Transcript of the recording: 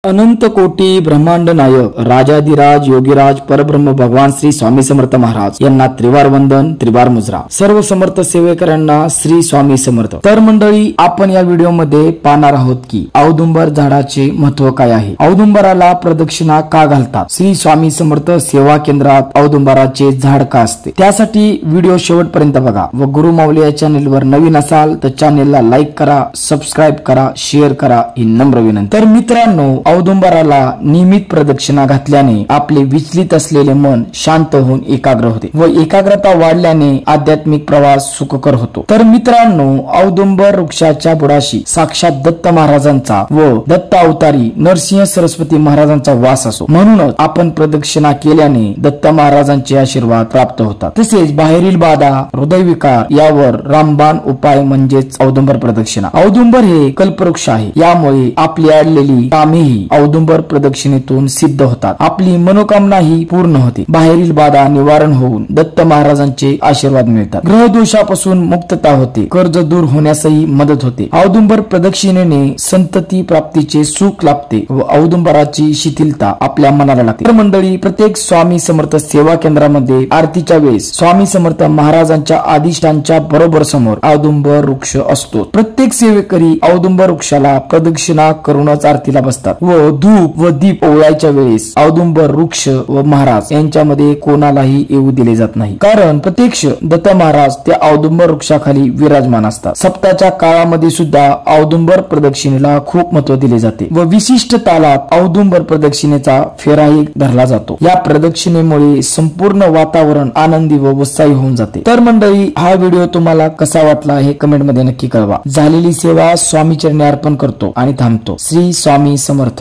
अनंत कोटी ब्रह्मांड नायक राजाधिराज योगीराज परब्रह्म भगवान श्री स्वामी समर्थ महाराज यांना त्रिवार वंदन त्रिवार मुजरा। सर्व समर्थ सेवेकरांना श्री स्वामी समर्थ। तर मंडळी, आपण या व्हिडिओ मध्ये पाहणार आहोत की औदुंबर झाडाचे महत्व काय आहे, औदुंबराला प्रदक्षिणा का घालतात, श्री स्वामी समर्थ सेवा केंद्रात औदुंबराचे झाड का असते। त्यासाठी व्हिडिओ शेवटपर्यंत बघा व गुरु माऊली या चॅनल वर नवीन असाल तर चॅनेलला लाईक करा, सबस्क्राईब करा, शेअर करा ही नम्र विनंती। तर मित्रांनो, औदुंबराला नियमित प्रदक्षिणा घातल्याने आपले विचलित असलेले मन शांत होऊन एकाग्र होते व एकाग्रता वाढल्याने आध्यात्मिक प्रवास सुखकर होतो। तर मित्रांनो, औदुंबर वृक्षाच्या बुडाशी साक्षात दत्त महाराजांचा व दत्त अवतारी नरसिंह सरस्वती महाराजांचा वास असो, म्हणूनच आपण प्रदक्षिणा केल्याने दत्त महाराजांचे आशीर्वाद प्राप्त होतात। तसेच बाहेरील बाधा, हृदयविकार यावर रामबाण उपाय म्हणजेच औदुंबर प्रदक्षिणा। औदुंबर हे कल्पवृक्ष आहे, यामुळे आपली अडलेली कामेही औदुंबर प्रदक्षिणेतून सिद्ध होतात, आपली मनोकामना ही पूर्ण होते, बाहेरील बाधा निवारण होऊन दत्त महाराजांचे आशीर्वाद मिळतात, ग्रह दोषापासून मुक्तता होते, कर्ज दूर होण्यासही मदत होते। औदुंबर प्रदक्षिणेने संतती प्राप्तीचे सुख लाभते व औदुंबराची शिथिलता आपल्या मनाला लागते। तर मंडळी, प्रत्येक स्वामी समर्थ सेवा केंद्रामध्ये आरतीच्या वेळेस स्वामी समर्थ महाराजांच्या आदिष्टांच्या बरोबर समोर औदुंबर वृक्ष असतो। प्रत्येक सेवेकरी औदुंबर वृक्षाला प्रदक्षिणा करूनच आरतीला बसतात व धूप व दीप ओवाळायच्या वेळेस औदुंबर वृक्ष व महाराज यांच्यामध्ये कोणालाही येऊ दिले जात नाही, कारण प्रत्यक्ष दत्त महाराज त्या औदुंबर वृक्षाखाली विराजमान असतात। सप्ताहाच्या काळामध्ये सुद्धा औदुंबर प्रदक्षिणेला खूप महत्व दिले जाते व विशिष्ट तालात औदुंबर प्रदक्षिणेचा फेराही धरला जातो। या प्रदक्षिणेमुळे संपूर्ण वातावरण आनंदी व उत्साही होऊन जाते। तर मंडळी, हा व्हिडिओ तुम्हाला कसा वाटला हे कमेंट मध्ये नक्की कळवा। झालेली सेवा स्वामी चरणी अर्पण करतो आणि थांबतो। श्री स्वामी समर्थ।